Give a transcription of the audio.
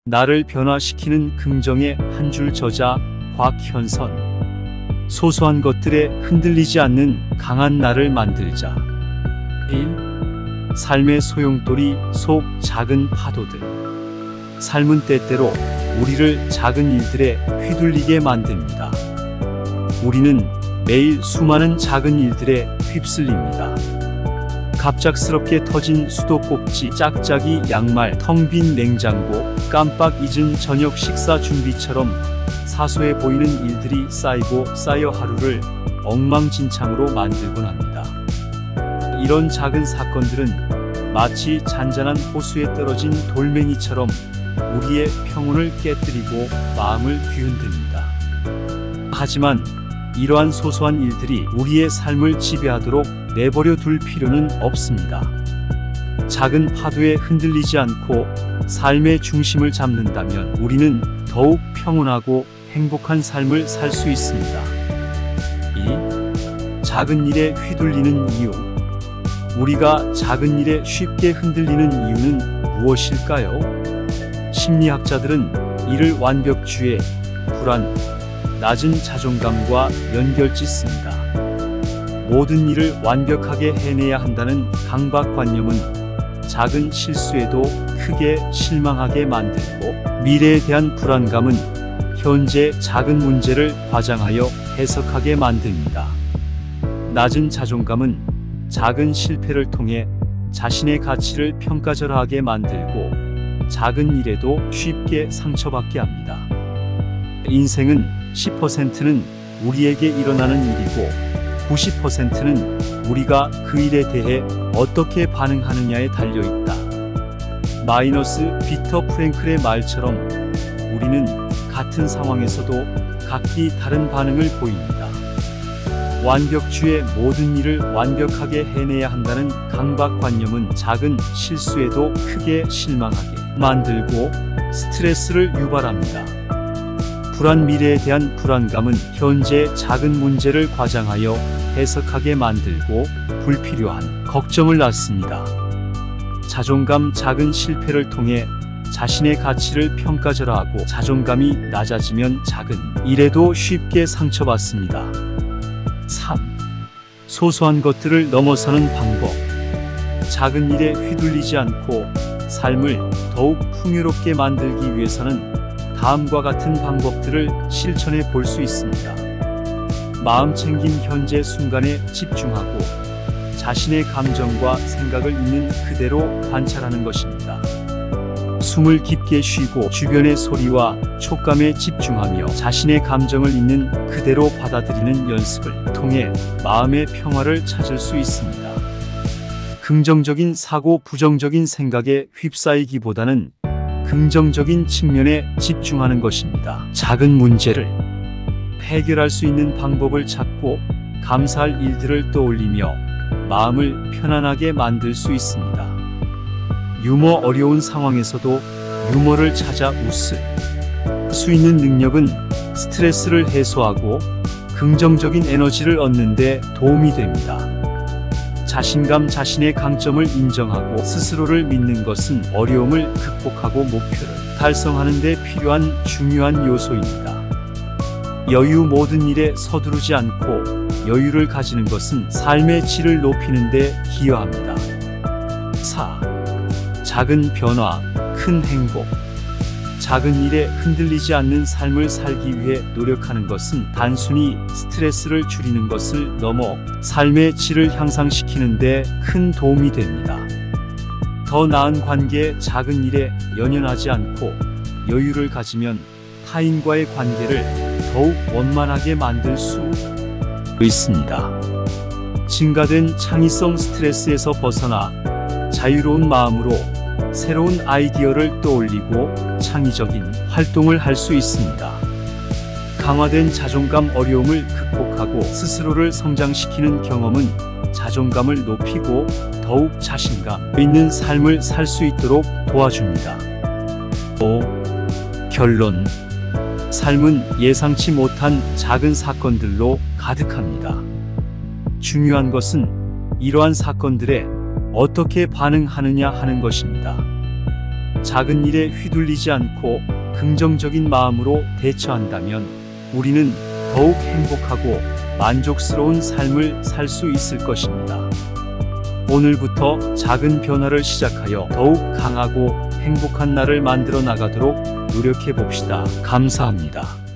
나를 변화시키는 긍정의 한 줄 저자 곽현선. 소소한 것들에 흔들리지 않는 강한 나를 만들자. 1. 삶의 소용돌이 속 작은 파도들. 삶은 때때로 우리를 작은 일들에 휘둘리게 만듭니다. 우리는 매일 수많은 작은 일들에 휩쓸립니다. 갑작스럽게 터진 수도꼭지, 짝짝이 양말, 텅 빈 냉장고, 깜빡 잊은 저녁 식사 준비처럼 사소해 보이는 일들이 쌓이고 쌓여 하루를 엉망진창으로 만들곤 합니다. 이런 작은 사건들은 마치 잔잔한 호수에 떨어진 돌멩이처럼 우리의 평온을 깨뜨리고 마음을 뒤흔듭니다. 하지만 이러한 소소한 일들이 우리의 삶을 지배하도록 내버려 둘 필요는 없습니다. 작은 파도에 흔들리지 않고 삶의 중심을 잡는다면 우리는 더욱 평온하고 행복한 삶을 살 수 있습니다. 2. 작은 일에 휘둘리는 이유. 우리가 작은 일에 쉽게 흔들리는 이유는 무엇일까요? 심리학자들은 이를 완벽주의, 불안, 낮은 자존감과 연결짓습니다. 모든 일을 완벽하게 해내야 한다는 강박관념은 작은 실수에도 크게 실망하게 만들고, 미래에 대한 불안감은 현재 작은 문제를 과장하여 해석하게 만듭니다. 낮은 자존감은 작은 실패를 통해 자신의 가치를 평가절하하게 만들고, 작은 일에도 쉽게 상처받게 합니다. 인생은 10%는 우리에게 일어나는 일이고 90%는 우리가 그 일에 대해 어떻게 반응하느냐에 달려있다. 마이너스 빅터 프랭클의 말처럼 우리는 같은 상황에서도 각기 다른 반응을 보입니다. 완벽주의 모든 일을 완벽하게 해내야 한다는 강박관념은 작은 실수에도 크게 실망하게 만들고 스트레스를 유발합니다. 불안, 미래에 대한 불안감은 현재 작은 문제를 과장하여 해석하게 만들고 불필요한 걱정을 낳습니다. 자존감, 작은 실패를 통해 자신의 가치를 평가절하하고 자존감이 낮아지면 작은 일에도 쉽게 상처받습니다. 3. 소소한 것들을 넘어서는 방법. 작은 일에 휘둘리지 않고 삶을 더욱 풍요롭게 만들기 위해서는 다음과 같은 방법들을 실천해 볼 수 있습니다. 마음 챙김, 현재 순간에 집중하고 자신의 감정과 생각을 있는 그대로 관찰하는 것입니다. 숨을 깊게 쉬고 주변의 소리와 촉감에 집중하며 자신의 감정을 있는 그대로 받아들이는 연습을 통해 마음의 평화를 찾을 수 있습니다. 긍정적인 사고, 부정적인 생각에 휩싸이기보다는 긍정적인 측면에 집중하는 것입니다. 작은 문제를 해결할 수 있는 방법을 찾고 감사할 일들을 떠올리며 마음을 편안하게 만들 수 있습니다. 유머. 어려운 상황에서도 유머를 찾아 웃을 수 있는 능력은 스트레스를 해소하고 긍정적인 에너지를 얻는 데 도움이 됩니다. 자신감, 자신의 강점을 인정하고 스스로를 믿는 것은 어려움을 극복하고 목표를 달성하는 데 필요한 중요한 요소입니다. 여유. 모든 일에 서두르지 않고 여유를 가지는 것은 삶의 질을 높이는 데 기여합니다. 4. 작은 변화, 큰 행복. 작은 일에 흔들리지 않는 삶을 살기 위해 노력하는 것은 단순히 스트레스를 줄이는 것을 넘어 삶의 질을 향상시키는 데 큰 도움이 됩니다. 더 나은 관계. 작은 일에 연연하지 않고 여유를 가지면 타인과의 관계를 더욱 원만하게 만들 수 있습니다. 증가된 창의성. 스트레스에서 벗어나 자유로운 마음으로 새로운 아이디어를 떠올리고 창의적인 활동을 할 수 있습니다. 강화된 자존감. 어려움을 극복하고 스스로를 성장시키는 경험은 자존감을 높이고 더욱 자신감 있는 삶을 살 수 있도록 도와줍니다. 5. 결론. 삶은 예상치 못한 작은 사건들로 가득합니다. 중요한 것은 이러한 사건들에 어떻게 반응하느냐 하는 것입니다. 작은 일에 휘둘리지 않고 긍정적인 마음으로 대처한다면 우리는 더욱 행복하고 만족스러운 삶을 살 수 있을 것입니다. 오늘부터 작은 변화를 시작하여 더욱 강하고 행복한 날을 만들어 나가도록 노력해 봅시다. 감사합니다.